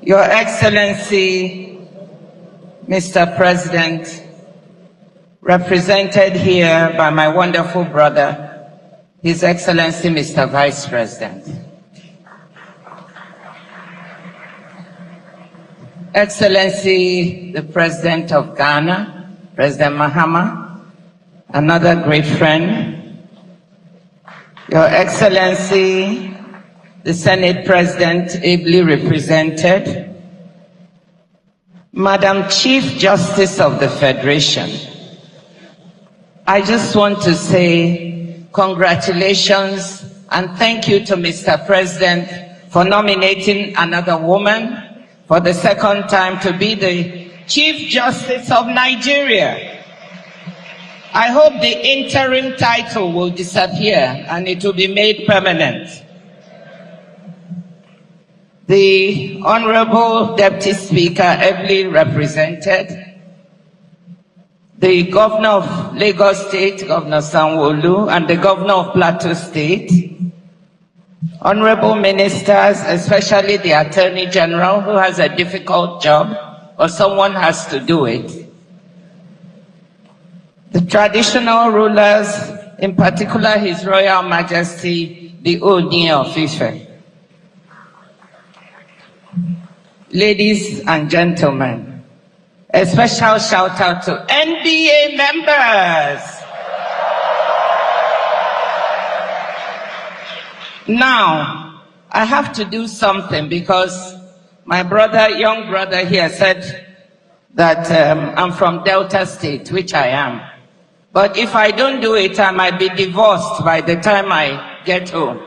Your Excellency, Mr. President, represented here by my wonderful brother, His Excellency, Mr. Vice President. Excellency, the President of Ghana, President Mahama, another great friend. Your Excellency, the Senate President, ably represented. Madam Chief Justice of the Federation, I just want to say congratulations and thank you to Mr. President for nominating another woman for the second time to be the Chief Justice of Nigeria. I hope the interim title will disappear and it will be made permanent. The Honorable Deputy Speaker, ably represented, the Governor of Lagos State, Governor Sanwo-Olu, and the Governor of Plateau State, Honorable Ministers, especially the Attorney General, who has a difficult job, or someone has to do it, the traditional rulers, in particular His Royal Majesty, the Ooni of Ife. Ladies and gentlemen, a special shout out to NBA members. Now, I have to do something because my brother, young brother here said that I'm from Delta State, which I am. But if I don't do it, I might be divorced by the time I get home.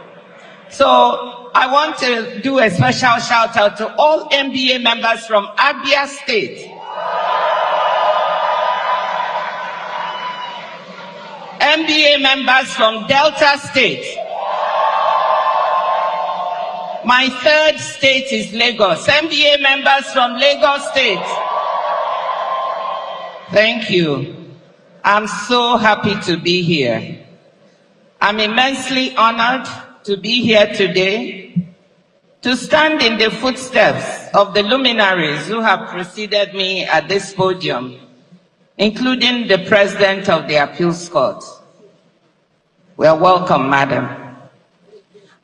So I want to do a special shout out to all NBA members from Abia State. NBA members from Delta State. My third state is Lagos. NBA members from Lagos State. Thank you. I'm so happy to be here. I'm immensely honored to be here today to stand in the footsteps of the luminaries who have preceded me at this podium, including the President of the Appeals Court. Well, welcome, Madam.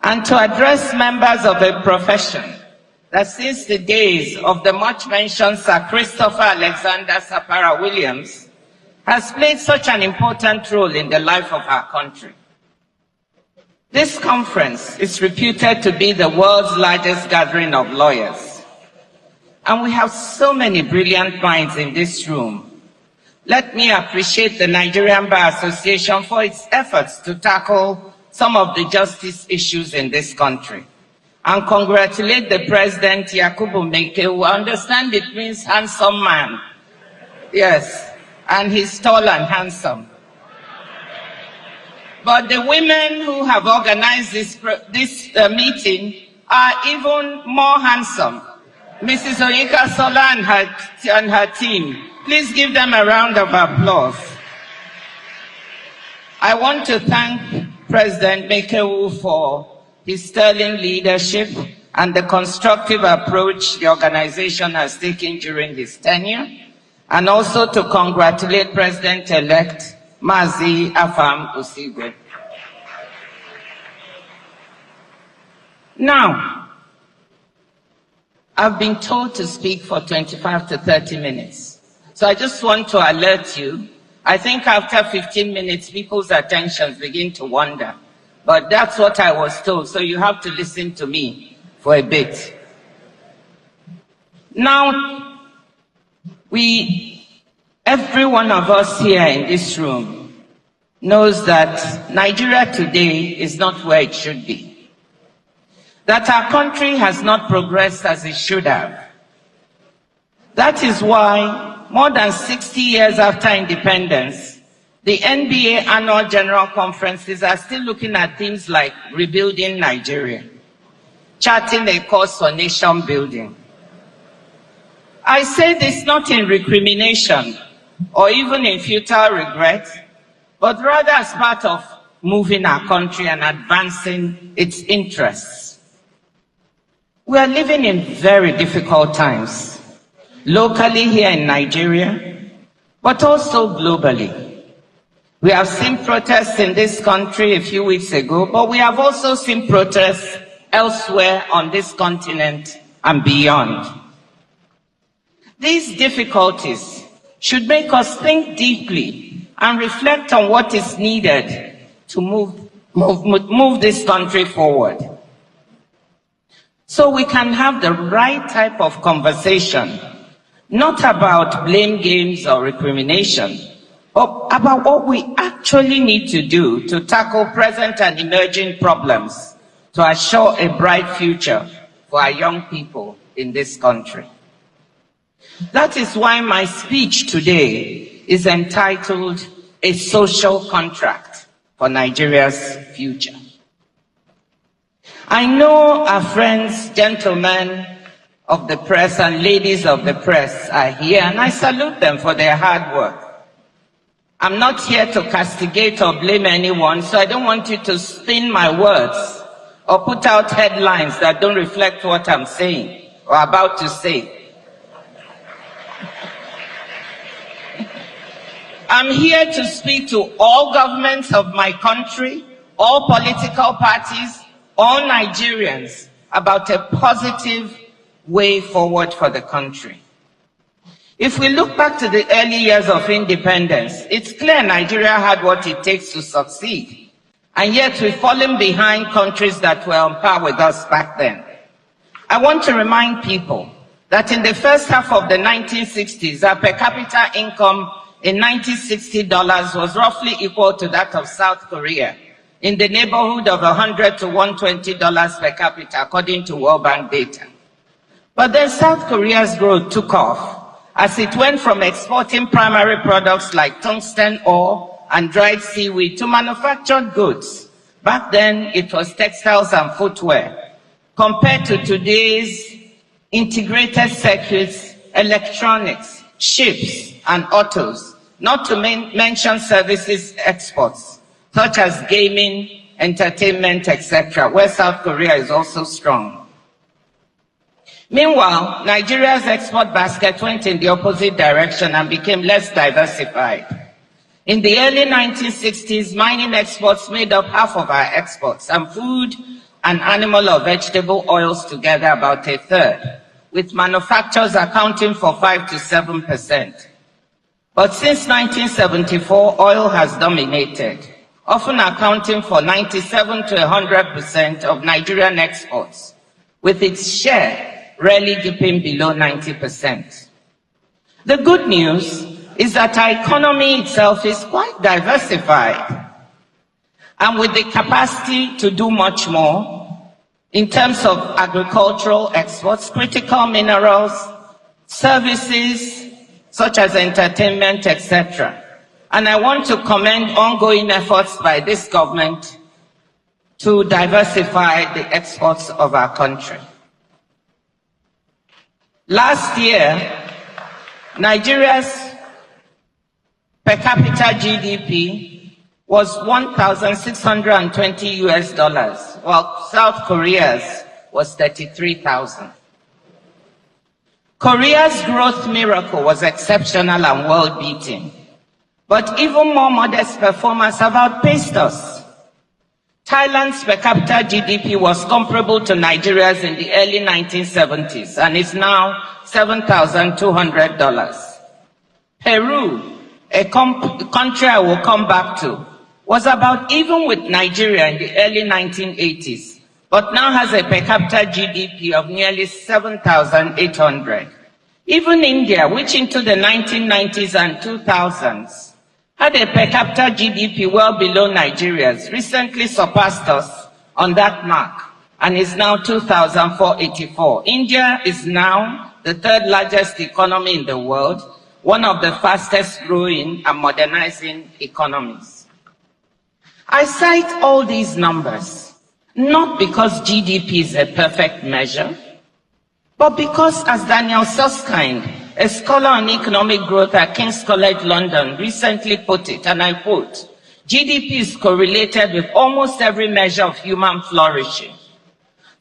And to address members of a profession that since the days of the much-mentioned Sir Christopher Alexander Sapara Williams has played such an important role in the life of our country. This conference is reputed to be the world's largest gathering of lawyers. And we have so many brilliant minds in this room. Let me appreciate the Nigerian Bar Association for its efforts to tackle some of the justice issues in this country. And congratulate the President, Yakubu Meke, who I understand it means handsome man. Yes, and he's tall and handsome. But the women who have organized this meeting are even more handsome. Mrs. Oyinka Sola and her team. Please give them a round of applause. I want to thank President Mekewu for his sterling leadership and the constructive approach the organization has taken during his tenure, and also to congratulate President-elect Mazi Afam Osigwe. Now, I've been told to speak for 25 to 30 minutes. So I just want to alert you. I think after 15 minutes, people's attentions begin to wander. But that's what I was told, so you have to listen to me for a bit. Now, every one of us here in this room knows that Nigeria today is not where it should be. That our country has not progressed as it should have. That is why, more than 60 years after independence, the NBA annual general conferences are still looking at things like rebuilding Nigeria, charting a course for nation building. I say this not in recrimination or even in futile regret, but rather as part of moving our country and advancing its interests. We are living in very difficult times, locally here in Nigeria, but also globally. We have seen protests in this country a few weeks ago, but we have also seen protests elsewhere on this continent and beyond. These difficulties should make us think deeply and reflect on what is needed to move this country forward, so we can have the right type of conversation, not about blame games or recrimination, but about what we actually need to do to tackle present and emerging problems to assure a bright future for our young people in this country. That is why my speech today is entitled A Social Contract for Nigeria's Future. I know our friends, gentlemen of the press and ladies of the press are here, and I salute them for their hard work. I'm not here to castigate or blame anyone, so I don't want you to spin my words or put out headlines that don't reflect what I'm saying or about to say. I'm here to speak to all governments of my country, all political parties, all Nigerians about a positive way forward for the country. If we look back to the early years of independence, it's clear Nigeria had what it takes to succeed, and yet we've fallen behind countries that were on par with us back then. I want to remind people that in the first half of the 1960s, our per capita income in $1960 was roughly equal to that of South Korea, in the neighborhood of $100 to $120 per capita, according to World Bank data. But then South Korea's growth took off as it went from exporting primary products like tungsten ore and dried seaweed to manufactured goods. Back then, it was textiles and footwear. Compared to today's integrated circuits, electronics, ships, and autos, not to mention services exports, such as gaming, entertainment, etc., where South Korea is also strong. Meanwhile, Nigeria's export basket went in the opposite direction and became less diversified. In the early 1960s, mining exports made up half of our exports, and food and animal or vegetable oils together about a third, with manufacturers accounting for 5 to 7%. But since 1974, oil has dominated, often accounting for 97 to 100% of Nigerian exports, with its share rarely dipping below 90%. The good news is that our economy itself is quite diversified, and with the capacity to do much more in terms of agricultural exports, critical minerals, services such as entertainment, etc. And I want to commend ongoing efforts by this government to diversify the exports of our country. Last year, Nigeria's per capita GDP was $1,620 US, while South Korea's was 33,000. Korea's growth miracle was exceptional and world-beating, but even more modest performers have outpaced us. Thailand's per capita GDP was comparable to Nigeria's in the early 1970s and is now $7,200. Peru, a country I will come back to, was about even with Nigeria in the early 1980s, but now has a per capita GDP of nearly 7,800. Even India, which into the 1990s and 2000s had a per capita GDP well below Nigeria's, recently surpassed us on that mark and is now 2,484. India is now the third largest economy in the world, one of the fastest growing and modernizing economies. I cite all these numbers not because GDP is a perfect measure, but because, as Daniel Susskind, a scholar on economic growth at King's College London, recently put it, and I quote, GDP is correlated with almost every measure of human flourishing.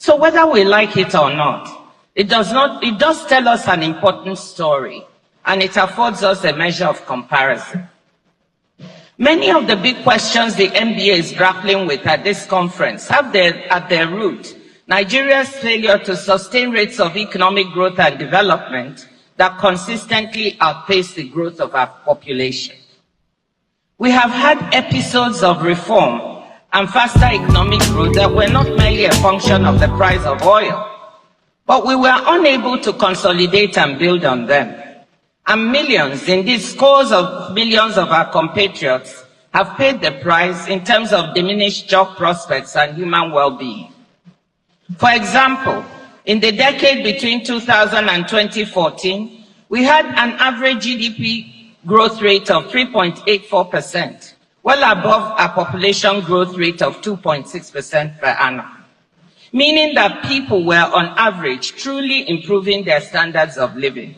So whether we like it or not, it does tell us an important story, and it affords us a measure of comparison. Many of the big questions the NBA is grappling with at this conference have at their root Nigeria's failure to sustain rates of economic growth and development that consistently outpace the growth of our population. We have had episodes of reform and faster economic growth that were not merely a function of the price of oil, but we were unable to consolidate and build on them. And millions, indeed scores of millions of our compatriots have paid the price in terms of diminished job prospects and human well-being. For example, in the decade between 2000 and 2014, we had an average GDP growth rate of 3.84%, well above our population growth rate of 2.6% per annum, meaning that people were on average truly improving their standards of living.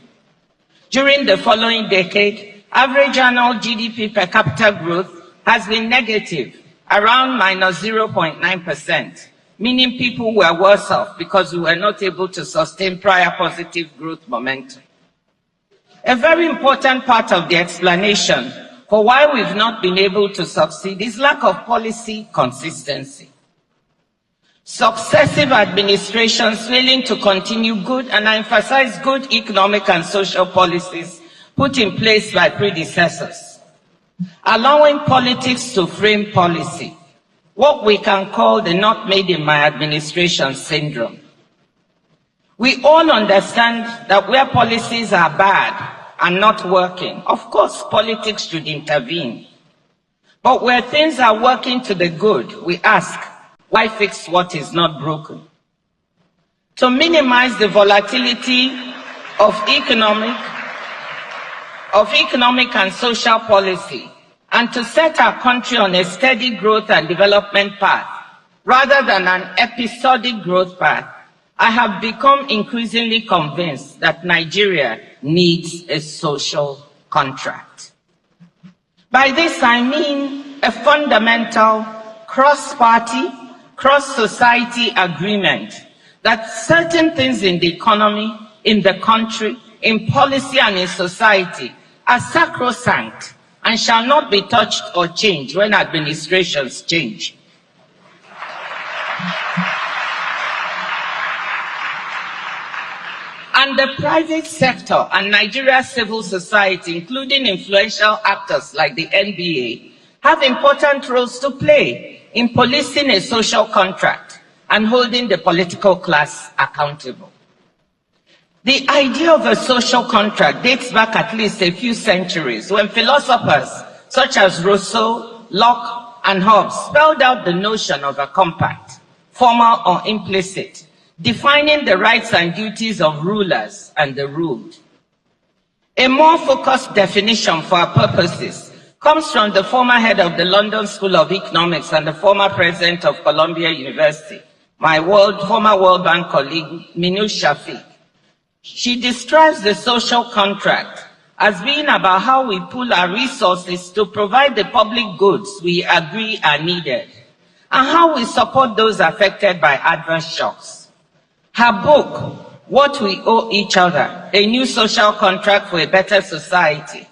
During the following decade, average annual GDP per capita growth has been negative, around minus 0.9%, meaning people were worse off because we were not able to sustain prior positive growth momentum. A very important part of the explanation for why we've not been able to succeed is lack of policy consistency. Successive administrations failing to continue good, and I emphasize good, economic and social policies put in place by predecessors, allowing politics to frame policy, what we can call the not made in my administration syndrome. We all understand that where policies are bad and not working, of course politics should intervene. But where things are working to the good, we ask, why fix what is not broken? To minimize the volatility of economic and social policy, and to set our country on a steady growth and development path, rather than an episodic growth path, I have become increasingly convinced that Nigeria needs a social contract. By this I mean a fundamental cross-party, cross-society agreement that certain things in the economy, in the country, in policy and in society are sacrosanct and shall not be touched or changed when administrations change. And the private sector and Nigeria's civil society, including influential actors like the NBA, have important roles to play in policing a social contract and holding the political class accountable. The idea of a social contract dates back at least a few centuries when philosophers such as Rousseau, Locke, and Hobbes spelled out the notion of a compact, formal or implicit, defining the rights and duties of rulers and the ruled. A more focused definition for our purposes comes from the former head of the London School of Economics and the former president of Columbia University, my former World Bank colleague, Minu Shafiq. She describes the social contract as being about how we pool our resources to provide the public goods we agree are needed, and how we support those affected by adverse shocks. Her book, What We Owe Each Other, A New Social Contract for a Better Society,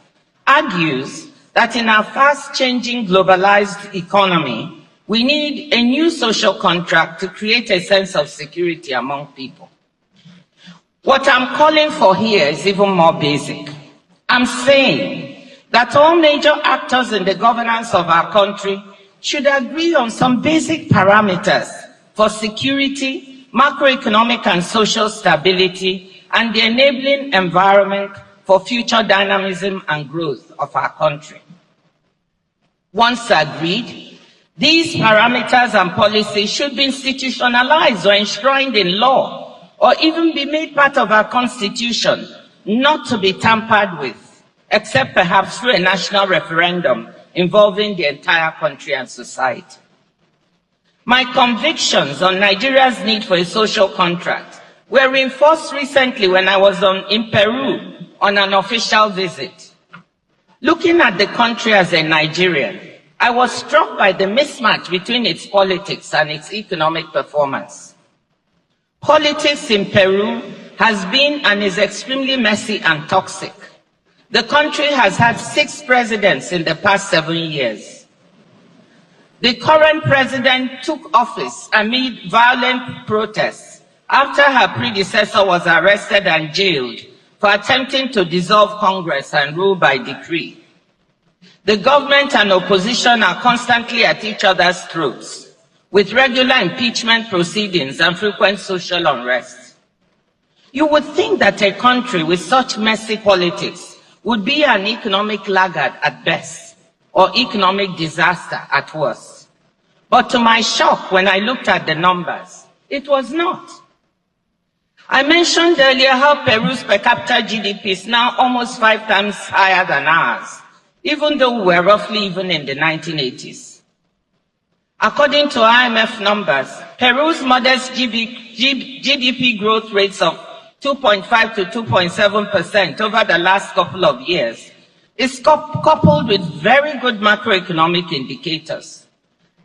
argues that in our fast-changing globalized economy, we need a new social contract to create a sense of security among people. What I'm calling for here is even more basic. I'm saying that all major actors in the governance of our country should agree on some basic parameters for security, macroeconomic and social stability, and the enabling environment for future dynamism and growth of our country. Once agreed, these parameters and policies should be institutionalized or enshrined in law, or even be made part of our constitution, not to be tampered with, except perhaps through a national referendum involving the entire country and society. My convictions on Nigeria's need for a social contract were reinforced recently when I was in Peru on an official visit. Looking at the country as a Nigerian, I was struck by the mismatch between its politics and its economic performance. Politics in Peru has been and is extremely messy and toxic. The country has had 6 presidents in the past 7 years. The current president took office amid violent protests after her predecessor was arrested and jailed for attempting to dissolve Congress and rule by decree. The government and opposition are constantly at each other's throats, with regular impeachment proceedings and frequent social unrest. You would think that a country with such messy politics would be an economic laggard at best, or economic disaster at worst. But to my shock, when I looked at the numbers, it was not. I mentioned earlier how Peru's per capita GDP is now almost 5 times higher than ours, even though we were roughly even in the 1980s. According to IMF numbers, Peru's modest GDP growth rates of 2.5 to 2.7% over the last couple of years is coupled with very good macroeconomic indicators.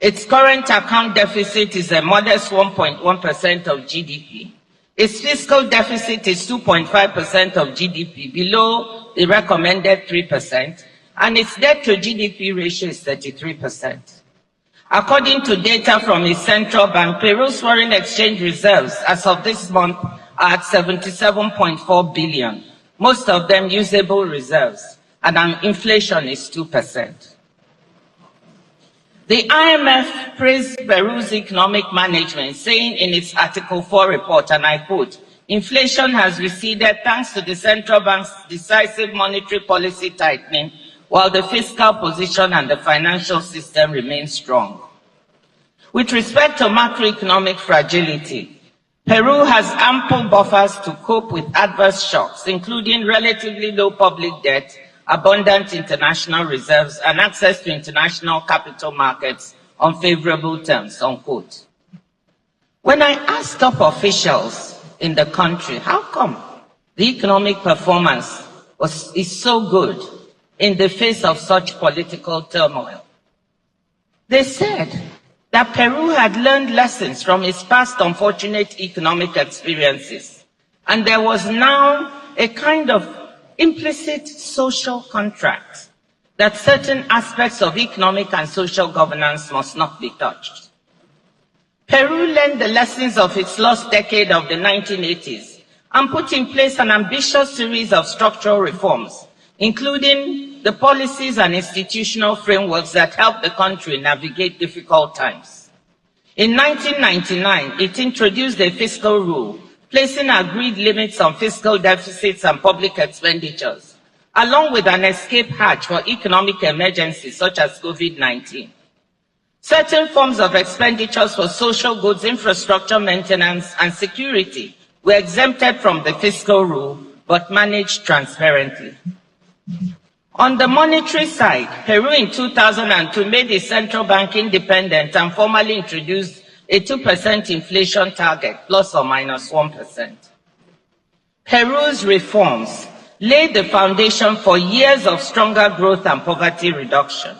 Its current account deficit is a modest 1.1% of GDP. Its fiscal deficit is 2.5% of GDP, below the recommended 3%, and its debt to GDP ratio is 33%. According to data from its central bank, Peru's foreign exchange reserves as of this month are at 77.4 billion, most of them usable reserves, and inflation is 2%. The IMF praised Peru's economic management, saying in its Article 4 report, and I quote, "Inflation has receded thanks to the central bank's decisive monetary policy tightening, while the fiscal position and the financial system remain strong." With respect to macroeconomic fragility, Peru has ample buffers to cope with adverse shocks, including relatively low public debt, abundant international reserves, and access to international capital markets on favorable terms, unquote. When I asked top officials in the country, how come the economic performance is so good in the face of such political turmoil, they said that Peru had learned lessons from its past unfortunate economic experiences, and there was now a kind of implicit social contract that certain aspects of economic and social governance must not be touched. Peru learned the lessons of its lost decade of the 1980s and put in place an ambitious series of structural reforms, including the policies and institutional frameworks that helped the country navigate difficult times. In 1999, it introduced a fiscal rule, placing agreed limits on fiscal deficits and public expenditures, along with an escape hatch for economic emergencies such as COVID-19. Certain forms of expenditures for social goods, infrastructure maintenance, and security were exempted from the fiscal rule, but managed transparently. On the monetary side, Peru in 2002 made the central bank independent and formally introduced a 2% inflation target, plus or minus 1%. Peru's reforms laid the foundation for years of stronger growth and poverty reduction.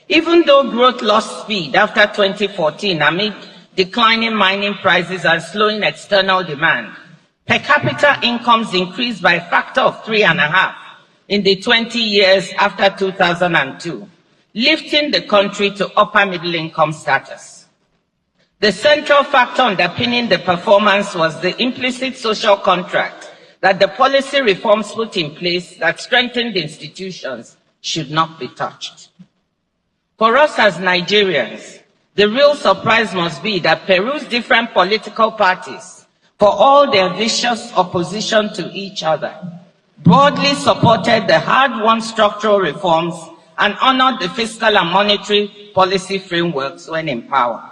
Even though growth lost speed after 2014 amid declining mining prices and slowing external demand, per capita incomes increased by a factor of 3.5 in the 20 years after 2002, lifting the country to upper middle income status. The central factor underpinning the performance was the implicit social contract that the policy reforms put in place that strengthened institutions should not be touched. For us as Nigerians, the real surprise must be that Peru's different political parties, for all their vicious opposition to each other, broadly supported the hard-won structural reforms and honored the fiscal and monetary policy frameworks when in power.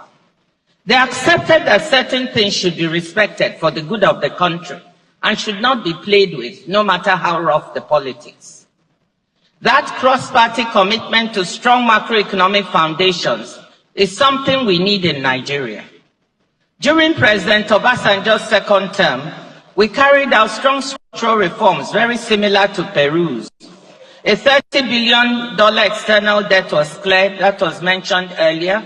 They accepted that certain things should be respected for the good of the country and should not be played with, no matter how rough the politics. That cross-party commitment to strong macroeconomic foundations is something we need in Nigeria. During President Obasanjo's second term, we carried out strong structural reforms very similar to Peru's. A $30 billion external debt was cleared, that was mentioned earlier.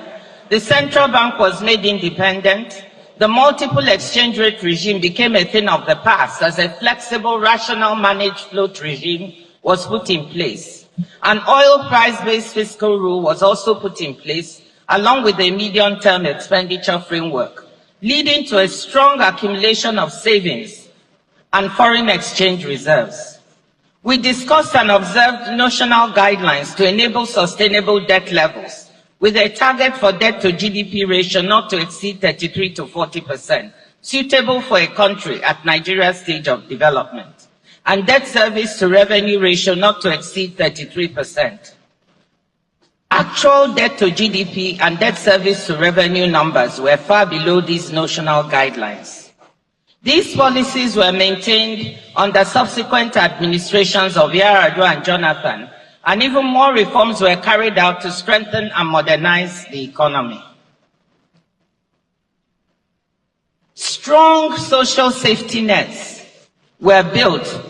The central bank was made independent. The multiple exchange rate regime became a thing of the past as a flexible, rational, managed float regime was put in place. An oil price-based fiscal rule was also put in place, along with a medium-term expenditure framework, leading to a strong accumulation of savings and foreign exchange reserves. We discussed and observed notional guidelines to enable sustainable debt levels, with a target for debt to GDP ratio not to exceed 33 to 40%, suitable for a country at Nigeria's stage of development, and debt service to revenue ratio not to exceed 33%. Actual debt to GDP and debt service to revenue numbers were far below these notional guidelines. These policies were maintained under subsequent administrations of Yar'Adua and Jonathan, and even more reforms were carried out to strengthen and modernize the economy. Strong social safety nets were built.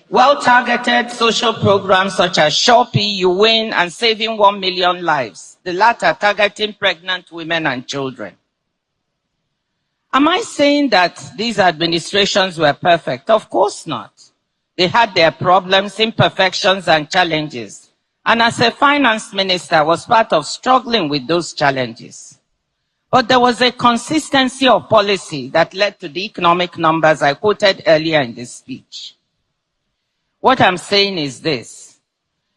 Well-targeted social programs such as Shopee, You Win, and Saving 1 Million Lives, the latter targeting pregnant women and children. Am I saying that these administrations were perfect? Of course not. They had their problems, imperfections, and challenges. And as a finance minister, I was part of struggling with those challenges. But there was a consistency of policy that led to the economic numbers I quoted earlier in this speech. What I'm saying is this: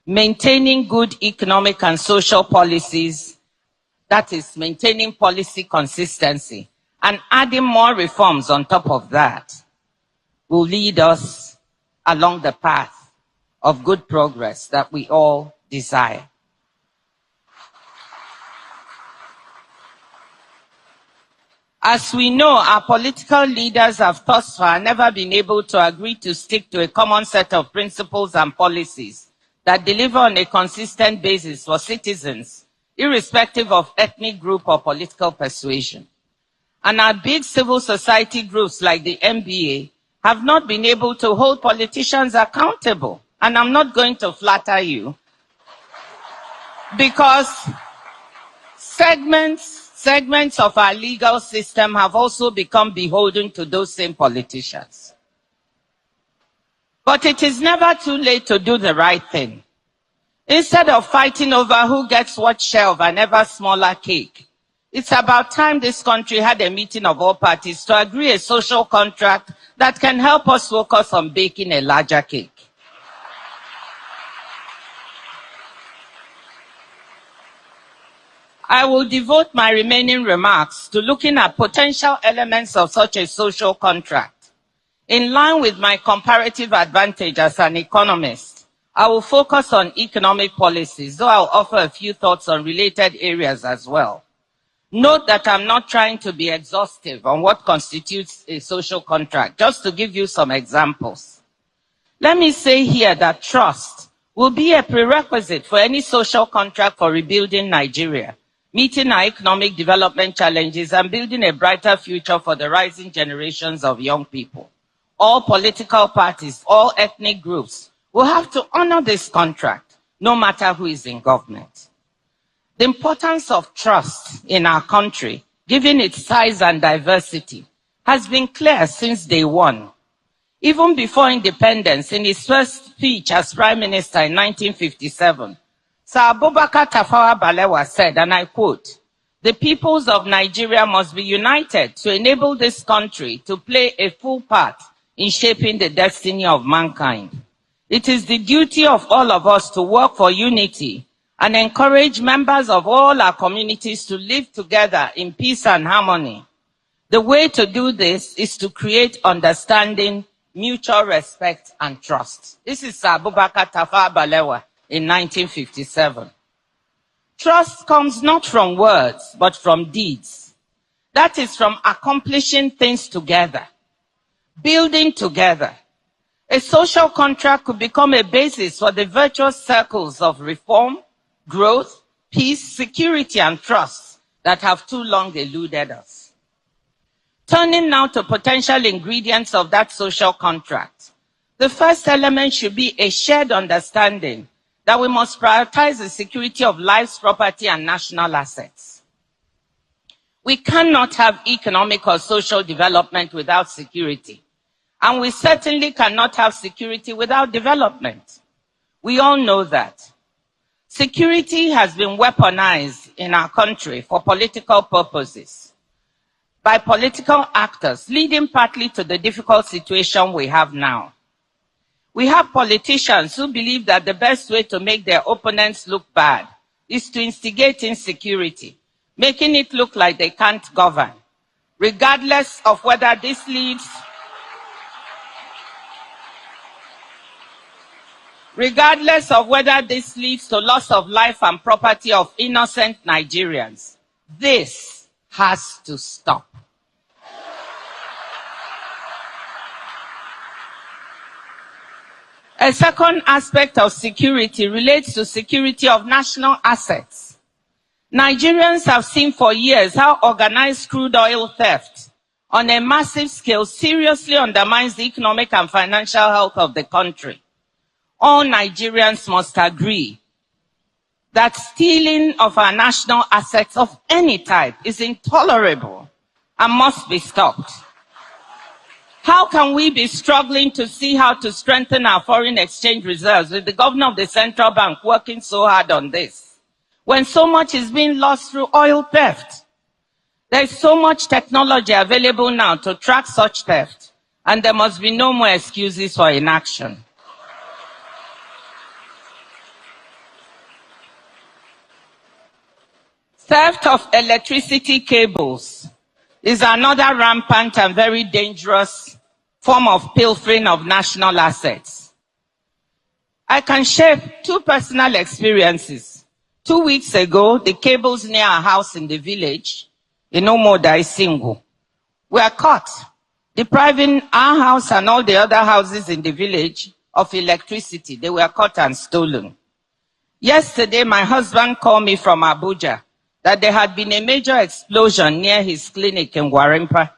maintaining good economic and social policies, that is, maintaining policy consistency, and adding more reforms on top of that, will lead us along the path of good progress that we all desire. As we know, our political leaders have thus far never been able to agree to stick to a common set of principles and policies that deliver on a consistent basis for citizens, irrespective of ethnic group or political persuasion. And our big civil society groups like the NBA have not been able to hold politicians accountable. And I'm not going to flatter you, because segments of our legal system have also become beholden to those same politicians. But it is never too late to do the right thing. Instead of fighting over who gets what share of an ever smaller cake, it's about time this country had a meeting of all parties to agree a social contract that can help us focus on baking a larger cake. I will devote my remaining remarks to looking at potential elements of such a social contract. In line with my comparative advantage as an economist, I will focus on economic policies, though I'll offer a few thoughts on related areas as well. Note that I'm not trying to be exhaustive on what constitutes a social contract, just to give you some examples. Let me say here that trust will be a prerequisite for any social contract for rebuilding Nigeria, meeting our economic development challenges, and building a brighter future for the rising generations of young people. All political parties, all ethnic groups will have to honor this contract, no matter who is in government. The importance of trust in our country, given its size and diversity, has been clear since day one. Even before independence, in his first speech as Prime Minister in 1957, Sir Abubakar Tafawa Balewa said, and I quote, "The peoples of Nigeria must be united to enable this country to play a full part in shaping the destiny of mankind. It is the duty of all of us to work for unity and encourage members of all our communities to live together in peace and harmony. The way to do this is to create understanding, mutual respect, and trust." This is Sir Abubakar Tafawa Balewa in 1957. Trust comes not from words, but from deeds. That is, from accomplishing things together, building together. A social contract could become a basis for the virtuous circles of reform, growth, peace, security, and trust that have too long eluded us. Turning now to potential ingredients of that social contract. The first element should be a shared understanding that we must prioritize the security of lives, property, and national assets. We cannot have economic or social development without security. And we certainly cannot have security without development. We all know that. Security has been weaponized in our country for political purposes by political actors, leading partly to the difficult situation we have now. We have politicians who believe that the best way to make their opponents look bad is to instigate insecurity, making it look like they can't govern, regardless of whether this leads to loss of life and property of innocent Nigerians. This has to stop. A second aspect of security relates to security of national assets. Nigerians have seen for years how organized crude oil theft on a massive scale seriously undermines the economic and financial health of the country. All Nigerians must agree that stealing of our national assets of any type is intolerable and must be stopped. How can we be struggling to see how to strengthen our foreign exchange reserves with the governor of the central bank working so hard on this, when so much is being lost through oil theft? There is so much technology available now to track such theft, and there must be no more excuses for inaction. Theft of electricity cables is another rampant and very dangerous form of pilfering of national assets. I can share two personal experiences. 2 weeks ago, the cables near our house in the village, in Omoda Isingu, were caught, depriving our house and all the other houses in the village of electricity. They were caught and stolen. Yesterday, my husband called me from Abuja that there had been a major explosion near his clinic in Gwarimpa.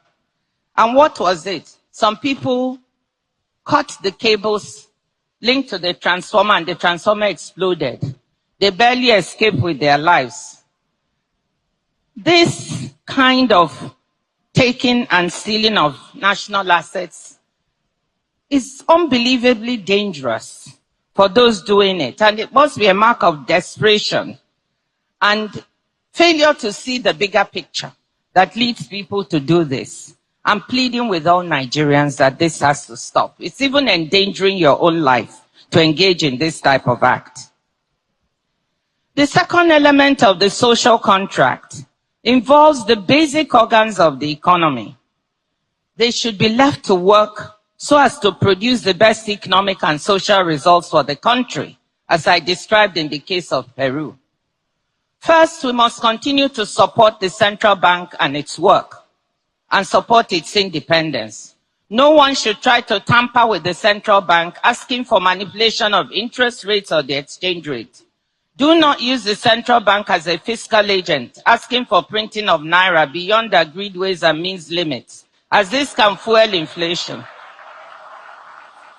And what was it? Some people cut the cables linked to the transformer, and the transformer exploded. They barely escaped with their lives. This kind of taking and stealing of national assets is unbelievably dangerous for those doing it. And it must be a mark of desperation and failure to see the bigger picture that leads people to do this. I'm pleading with all Nigerians that this has to stop. It's even endangering your own life to engage in this type of act. The second element of the social contract involves the basic organs of the economy. They should be left to work so as to produce the best economic and social results for the country, as I described in the case of Peru. First, we must continue to support the central bank and its work, and support its independence. No one should try to tamper with the central bank, asking for manipulation of interest rates or the exchange rate. Do not use the central bank as a fiscal agent, asking for printing of naira beyond agreed ways and means limits, as this can fuel inflation.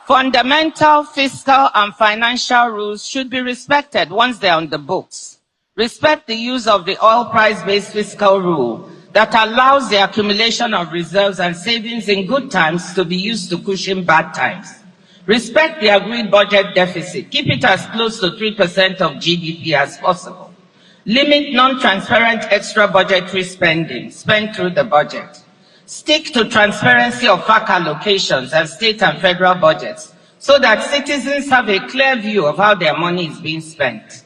Fundamental fiscal and financial rules should be respected once they're on the books. Respect the use of the oil price-based fiscal rule that allows the accumulation of reserves and savings in good times to be used to cushion bad times. Respect the agreed budget deficit. Keep it as close to 3% of GDP as possible. Limit non-transparent extra budgetary spending. Spend through the budget. Stick to transparency of FAC allocations and state and federal budgets so that citizens have a clear view of how their money is being spent.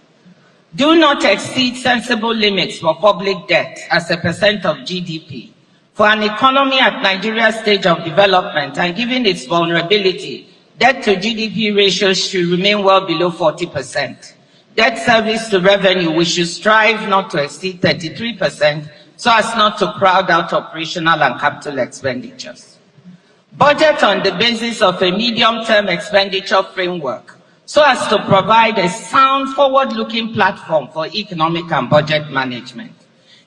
Do not exceed sensible limits for public debt as a percent of GDP. For an economy at Nigeria's stage of development and given its vulnerability, debt to GDP ratios should remain well below 40%. Debt service to revenue, we should strive not to exceed 33% so as not to crowd out operational and capital expenditures. Budget on the basis of a medium-term expenditure framework so as to provide a sound, forward-looking platform for economic and budget management.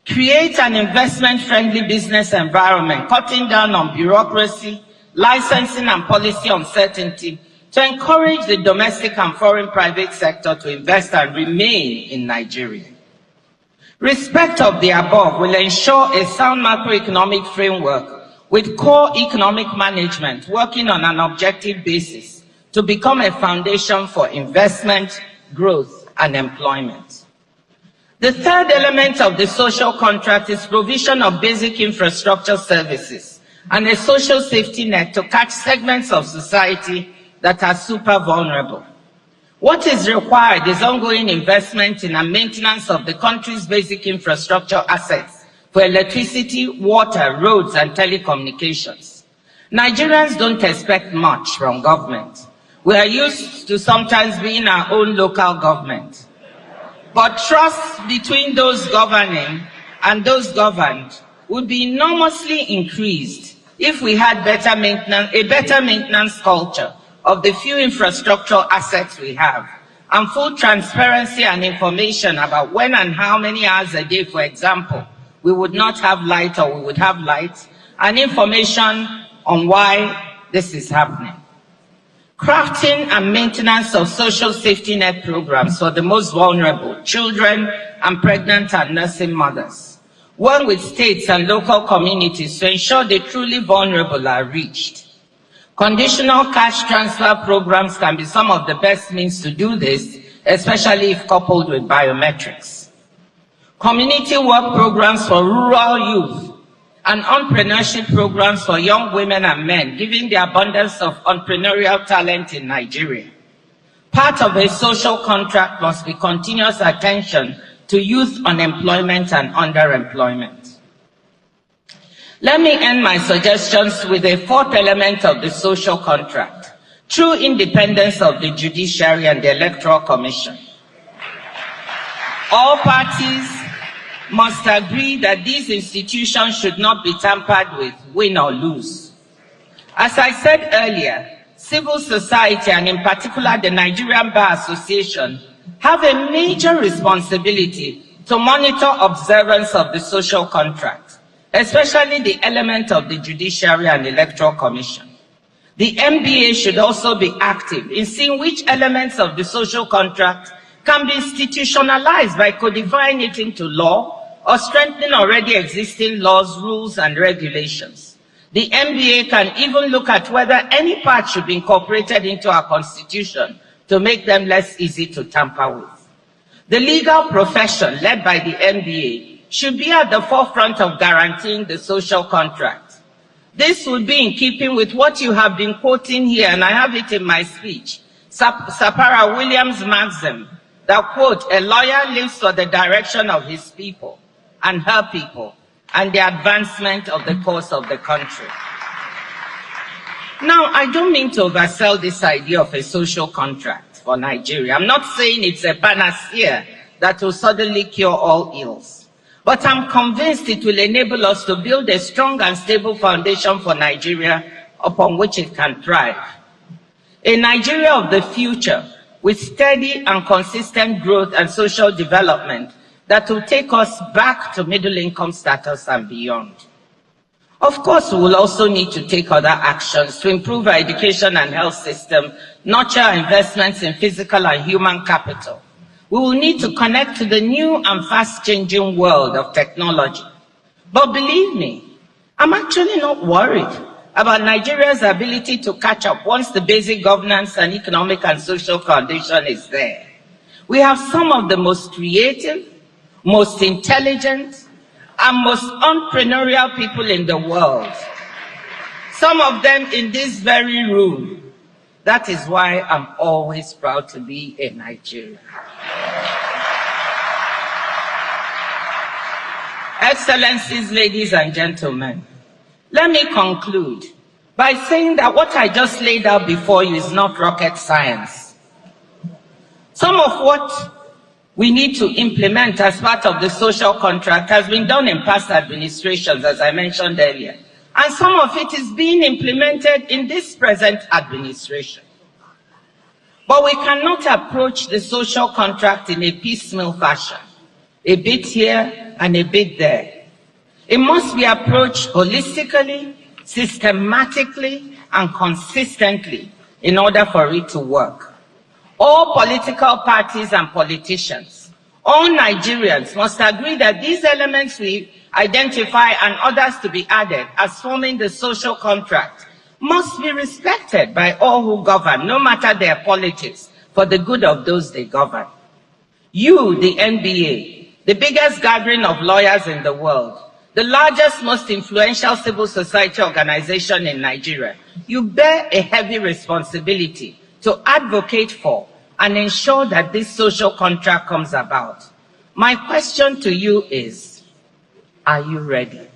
Create an investment-friendly business environment, cutting down on bureaucracy, licensing and policy uncertainty to encourage the domestic and foreign private sector to invest and remain in Nigeria. Respect of the above will ensure a sound macroeconomic framework with core economic management working on an objective basis to become a foundation for investment, growth, and employment. The third element of the social contract is provision of basic infrastructure services and a social safety net to catch segments of society that are super vulnerable. What is required is ongoing investment in and maintenance of the country's basic infrastructure assets for electricity, water, roads, and telecommunications. Nigerians don't expect much from government. We are used to sometimes being our own local government. But trust between those governing and those governed would be enormously increased if we had a better maintenance culture of the few infrastructural assets we have, and full transparency and information about when and how many hours a day, for example, we would not have light or we would have light, and information on why this is happening. Crafting and maintenance of social safety net programs for the most vulnerable, children and pregnant and nursing mothers, work with states and local communities to ensure the truly vulnerable are reached. Conditional cash transfer programs can be some of the best means to do this, especially if coupled with biometrics. Community work programs for rural youth and entrepreneurship programs for young women and men, given the abundance of entrepreneurial talent in Nigeria. Part of a social contract must be continuous attention to youth unemployment and underemployment. Let me end my suggestions with a fourth element of the social contract: true independence of the judiciary and the Electoral Commission. All parties must agree that these institutions should not be tampered with, win or lose. As I said earlier, civil society, and in particular the Nigerian Bar Association, have a major responsibility to monitor observance of the social contract, especially the element of the Judiciary and Electoral Commission. The MBA should also be active in seeing which elements of the social contract can be institutionalized by codifying it into law or strengthening already existing laws, rules, and regulations. The MBA can even look at whether any part should be incorporated into our Constitution to make them less easy to tamper with. The legal profession, led by the MBA, should be at the forefront of guaranteeing the social contract. This would be in keeping with what you have been quoting here, and I have it in my speech, Sapara Williams' maxim that, quote, "A lawyer lives for the direction of his people and her people and the advancement of the cause of the country." Now, I don't mean to oversell this idea of a social contract for Nigeria. I'm not saying it's a panacea that will suddenly cure all ills. But I'm convinced it will enable us to build a strong and stable foundation for Nigeria upon which it can thrive. A Nigeria of the future with steady and consistent growth and social development that will take us back to middle income status and beyond. Of course, we will also need to take other actions to improve our education and health system, nurture our investments in physical and human capital. We will need to connect to the new and fast-changing world of technology. But believe me, I'm actually not worried about Nigeria's ability to catch up once the basic governance and economic and social foundation is there. We have some of the most creative, most intelligent, and most entrepreneurial people in the world. Some of them in this very room. That is why I'm always proud to be a Nigerian. Excellencies, ladies and gentlemen, let me conclude by saying that what I just laid out before you is not rocket science. Some of what we need to implement as part of the social contract has been done in past administrations, as I mentioned earlier. And some of it is being implemented in this present administration. But we cannot approach the social contract in a piecemeal fashion, a bit here and a bit there. It must be approached holistically, systematically, and consistently in order for it to work. All political parties and politicians, All Nigerians must agree that these elements we identify and others to be added as forming the social contract must be respected by all who govern, no matter their politics, for the good of those they govern. You, the NBA, the biggest gathering of lawyers in the world, the largest, most influential civil society organization in Nigeria, you bear a heavy responsibility to advocate for and ensure that this social contract comes about. My question to you is, are you ready?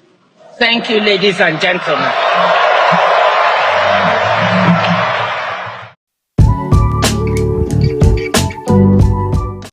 Thank you, ladies and gentlemen.